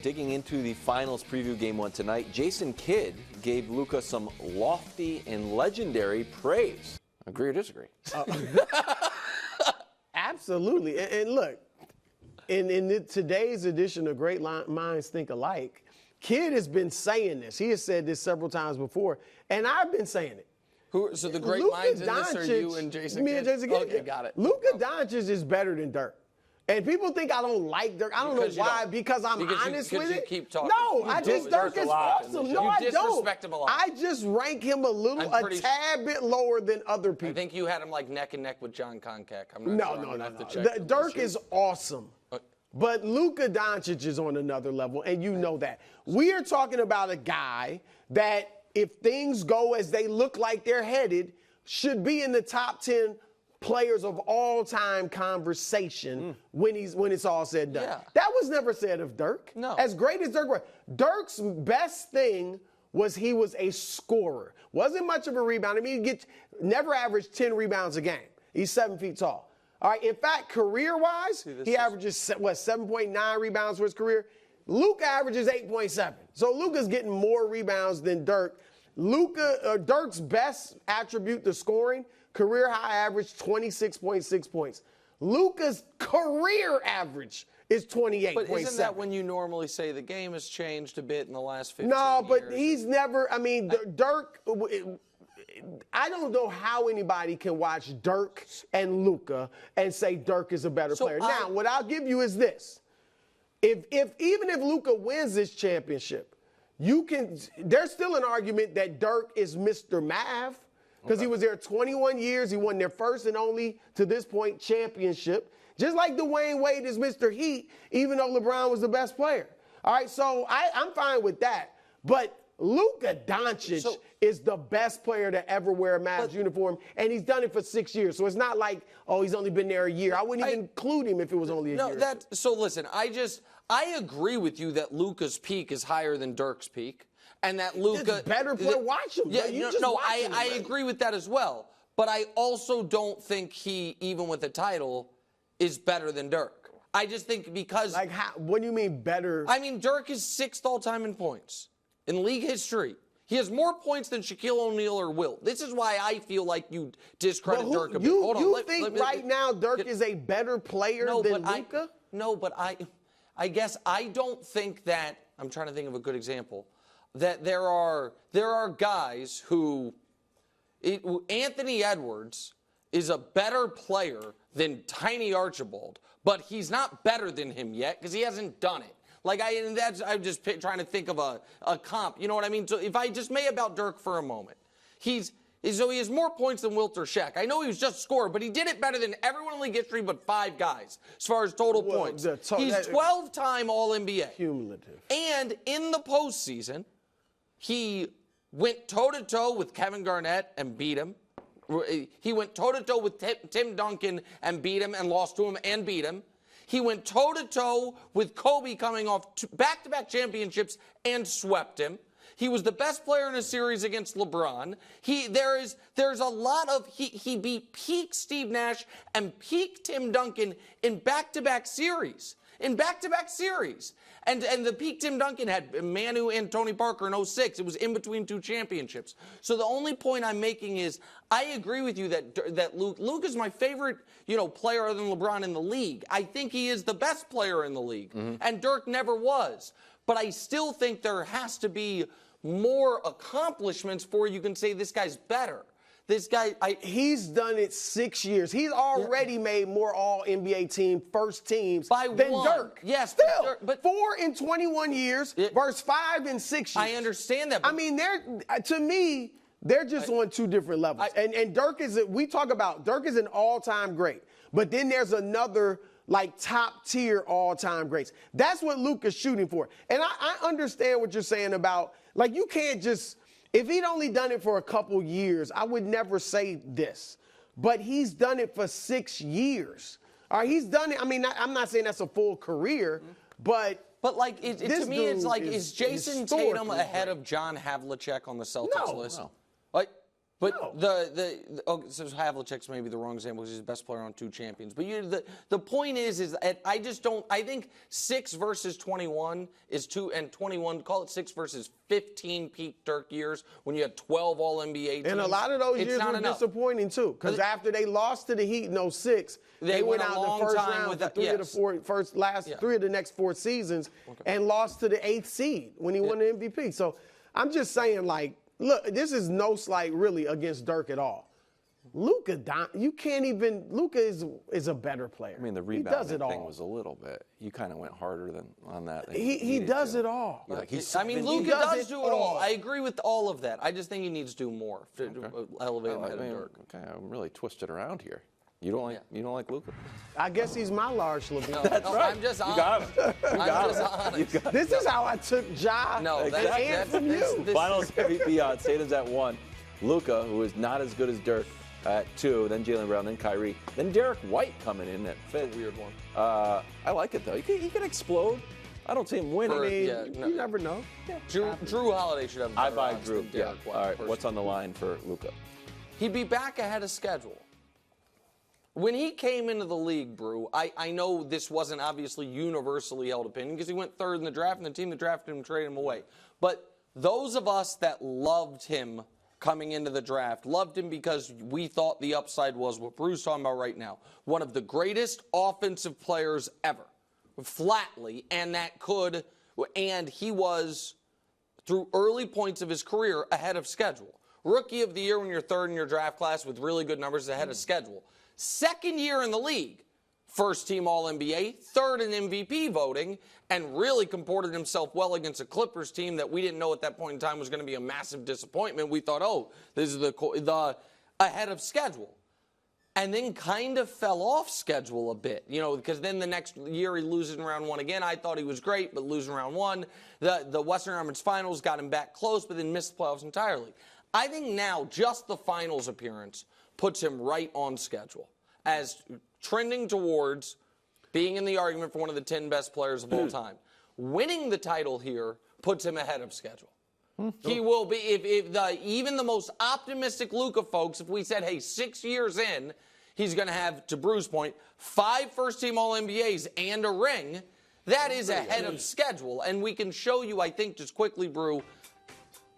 Digging into the finals preview game one tonight, Jason Kidd gave Luka some lofty and legendary praise. Agree or disagree? Absolutely. And look, in today's edition of Great Minds Think Alike, Kidd has been saying this. He has said this several times before, and I've been saying it. So the great minds in this are you and Jason Kidd? Me and Jason Kidd. Okay, got it. Luka Doncic is better than Dirk. And people think I don't like Dirk. I don't know why, because I'm honest with it. You keep talking. No, I think Dirk is awesome. No, I don't. You disrespect him a lot. I just rank him a tad bit lower than other people. I think you had him like neck and neck with John Koncak. I'm not sure. No. Dirk is awesome. But Luka Doncic is on another level, and you know that. We are talking about a guy that, if things go as they look like they're headed, should be in the top 10 players of all-time conversation when it's all said and done. Yeah. That was never said of Dirk. No. As great as Dirk was, Dirk's best thing was he was a scorer. Wasn't much of a rebound. I mean, he never averaged 10 rebounds a game. He's 7 feet tall. All right, in fact, career-wise, he averages, 7.9 rebounds for his career. Luka averages 8.7. So Luka's getting more rebounds than Dirk. Dirk's best attribute, the scoring, career high average 26.6 points. Luka's career average is 28.7. But isn't that when you normally say the game has changed a bit in the last 15 years? No, but years? he's never, I mean, Dirk, I don't know how anybody can watch Dirk and Luka and say Dirk is a better player. Now, what I'll give you is this. Even if Luka wins this championship, there's still an argument that Dirk is Mr. Mav, because he was there 21 years. He won their first and only, to this point, championship. Just like Dwayne Wade is Mr. Heat, even though LeBron was the best player. All right, so I'm fine with that. But Luka Doncic is the best player to ever wear a Mavs uniform, and he's done it for 6 years. So it's not like, oh, he's only been there a year. I wouldn't even include him if it was only a year. So listen, I agree with you that Luka's peak is higher than Dirk's peak. And that Luka better play. Watch him. Yeah, I agree with that as well. But I also don't think he, even with a title, is better than Dirk. I just think because what do you mean better? I mean, Dirk is 6th all-time in points in league history. He has more points than Shaquille O'Neal or Wilt. This is why I feel like you discredit Dirk a bit. Hold on. You think right now Dirk is a better player than Luka? No, but I guess I don't think that. I'm trying to think of a good example. That there are guys who Anthony Edwards is a better player than Tiny Archibald, but he's not better than him yet because he hasn't done it. I'm just trying to think of a comp. You know what I mean? So if I just may about Dirk for a moment, he has more points than Wilt or Shaq. I know he was just scored, but he did it better than everyone in league history but 5 guys as far as total points. He's 12-time All-NBA. Cumulative. And in the postseason, he went toe-to-toe with Kevin Garnett and beat him. He went toe-to-toe with Tim Duncan and beat him and lost to him and beat him. He went toe-to-toe with Kobe coming off back-to-back championships and swept him. He was the best player in a series against LeBron. There's a lot of he beat peak Steve Nash and peak Tim Duncan in back-to-back series. And the peak Tim Duncan had Manu and Tony Parker in 06. It was in between 2 championships. So the only point I'm making is I agree with you that Luke is my favorite, player other than LeBron in the league. I think he is the best player in the league. And Dirk never was. But I still think there has to be more accomplishments before you can say this guy's better. This guy, he's done it 6 years. He's already made more All-NBA team first teams than Dirk. Yes, still, but 4 in 21 years versus 5 in 6 years. I understand that. I mean, to me, they're just on 2 different levels. And Dirk we talk about Dirk is an all-time great, but then there's another top tier all-time greats. That's what Luka's shooting for. And I understand what you're saying about you can't just. If he'd only done it for a couple years, I would never say this. But he's done it for 6 years. All right, he's done it. I mean, I'm not saying that's a full career, but to me, it's is Jason Tatum ahead of John Havlicek on the Celtics list? No. But so Havlicek's maybe the wrong example because he's the best player on 2 champions. But the point is I just don't. I think 6 versus 21 is 2, and 21. Call it 6 versus 15 peak Dirk years when you had 12 All-NBA teams. And a lot of those years were disappointing too, because after they lost to the Heat in 06, they went out the first round with the 3 of the next 4 seasons, and lost to the 8th seed when he won the MVP. So I'm just saying, like. Look, this is no slight really against Dirk at all. Luka is a better player. I mean, the rebounding thing was a little bit. You kind of went harder on that. He does it all. Like Luka does do it all. I agree with all of that. I just think he needs to do more to elevate him ahead of Dirk. Okay, I'm really twisted around here. You don't like Luka? I guess he's my large LeBron. No, that's right. I'm just honest. This is how I took Ja and from you. Finals MVP Tatum's at 1. Luka, who is not as good as Dirk, at 2. Then Jaylen Brown, then Kyrie. Then Derek White coming in at 5th. That's a weird one. I like it, though. He can explode. I don't see him winning. You never know. Yeah. Drew Holiday should have better odds than Derek White. All right, what's on the line for Luka? He'd be back ahead of schedule. When he came into the league, Brew, I know this wasn't obviously universally held opinion because he went 3rd in the draft and the team that drafted him traded him away. But those of us that loved him coming into the draft loved him because we thought the upside was what Brew's talking about right now. One of the greatest offensive players ever, flatly, and he was, through early points of his career, ahead of schedule. Rookie of the year when you're 3rd in your draft class with really good numbers ahead of schedule. 2nd year in the league, 1st team All-NBA, 3rd in MVP voting, and really comported himself well against a Clippers team that we didn't know at that point in time was going to be a massive disappointment. We thought, this is the ahead of schedule. And then kind of fell off schedule a bit, because then the next year he loses in round 1 again. I thought he was great, but losing round 1. The Western Conference Finals got him back close, but then missed the playoffs entirely. I think now just the finals appearance puts him right on schedule as trending towards being in the argument for one of the 10 best players of all time. Winning the title here puts him ahead of schedule. He will be, even the most optimistic Luka folks, if we said, hey, 6 years in, he's going to have, to Brew's point, 5 first-team All-NBAs and a ring, that is ahead of schedule. And we can show you, I think, just quickly, Brew,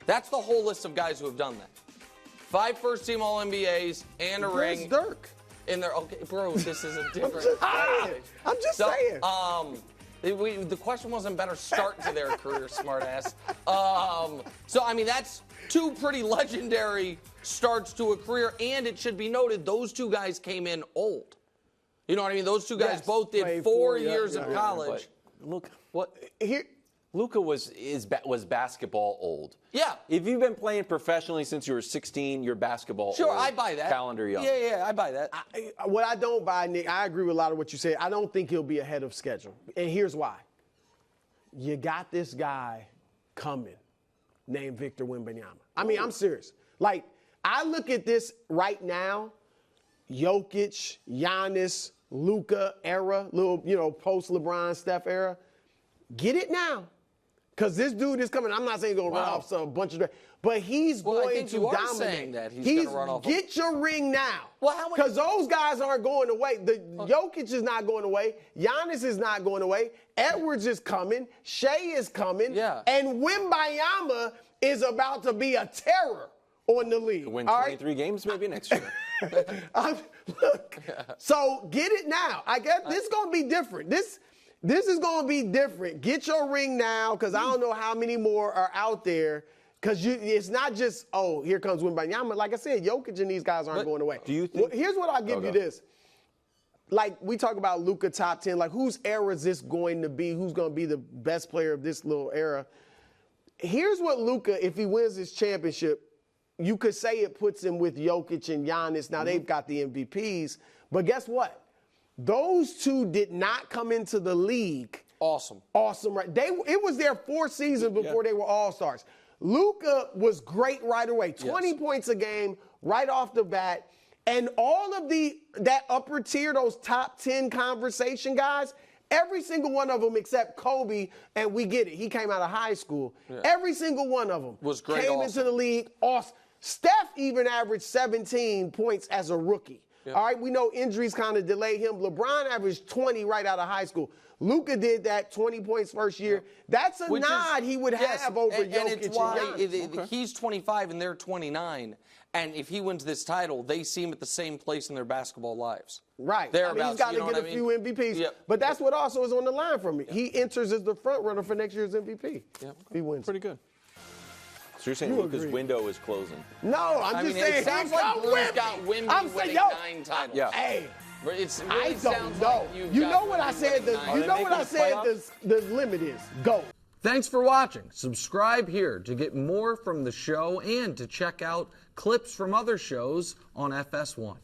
that's the whole list of guys who have done that. 5 first-team All-NBAs and a ring. Where's Dirk? In there, okay, bro, this is a different. I'm just saying. The question wasn't better start to their career, smartass. So, I mean, that's 2 pretty legendary starts to a career, and it should be noted those 2 guys came in old. You know what I mean? Those 2 guys both did 4 years of college. Look, Here. Luka was basketball old. Yeah. If you've been playing professionally since you were 16, you're basketball old. Sure, I buy that. Calendar young. Yeah, I buy that. What I don't buy, Nick, I agree with a lot of what you said. I don't think he'll be ahead of schedule. And here's why. You got this guy coming named Victor Wembanyama. I mean, I'm serious. Like, I look at this right now, Jokic, Giannis, Luka era, little, post-LeBron, Steph era. Get it now. Because this dude is coming. I'm not saying he's going to run off some bunch of, but he's going to dominate. Saying that he's going to run off. Get your ring now. Well, because those guys aren't going away. Jokic is not going away. Giannis is not going away. Edwards is coming. Shea is coming. Yeah. And Wembanyama is about to be a terror on the league. Win 23 games maybe next year. Look. So get it now. I guess this is going to be different. This is going to be different. Get your ring now, because I don't know how many more are out there. Because it's not just, here comes Wembanyama. Like I said, Jokic and these guys aren't going away. Do you think? Here's what I'll give you this. Like, we talk about Luka top 10. Like, whose era is this going to be? Who's going to be the best player of this little era? Here's what Luka, if he wins this championship, you could say it puts him with Jokic and Giannis. Now, they've got the MVPs. But guess what? Those 2 did not come into the league. Awesome, right? It was their 4th season before they were all-stars. Luka was great right away. 20 points a game right off the bat. And all of that upper tier, those top 10 conversation guys, every single one of them except Kobe, and we get it. He came out of high school. Yeah. Every single one of them was great. Came into the league. Awesome. Steph even averaged 17 points as a rookie. Yep. All right, we know injuries kind of delayed him. LeBron averaged 20 right out of high school. Luka did that, 20 points first year. Yep. That's a nod he would have over Jokic and it's why Giannis. he's 25 and they're 29. And if he wins this title, they see him at the same place in their basketball lives. Right. He's got to get a few MVPs. Yep. But that's what also is on the line for me. Yep. He enters as the front runner for next year's MVP. Yep. He wins. Pretty good. So you're saying Luka's window is closing? No, I'm just saying. It sounds like Blue's got Wimby winning 9 titles. Yeah. Hey. It really I don't know. Like you know what I said? The limit is. Go. Thanks for watching. Subscribe here to get more from the show and to check out clips from other shows on FS1.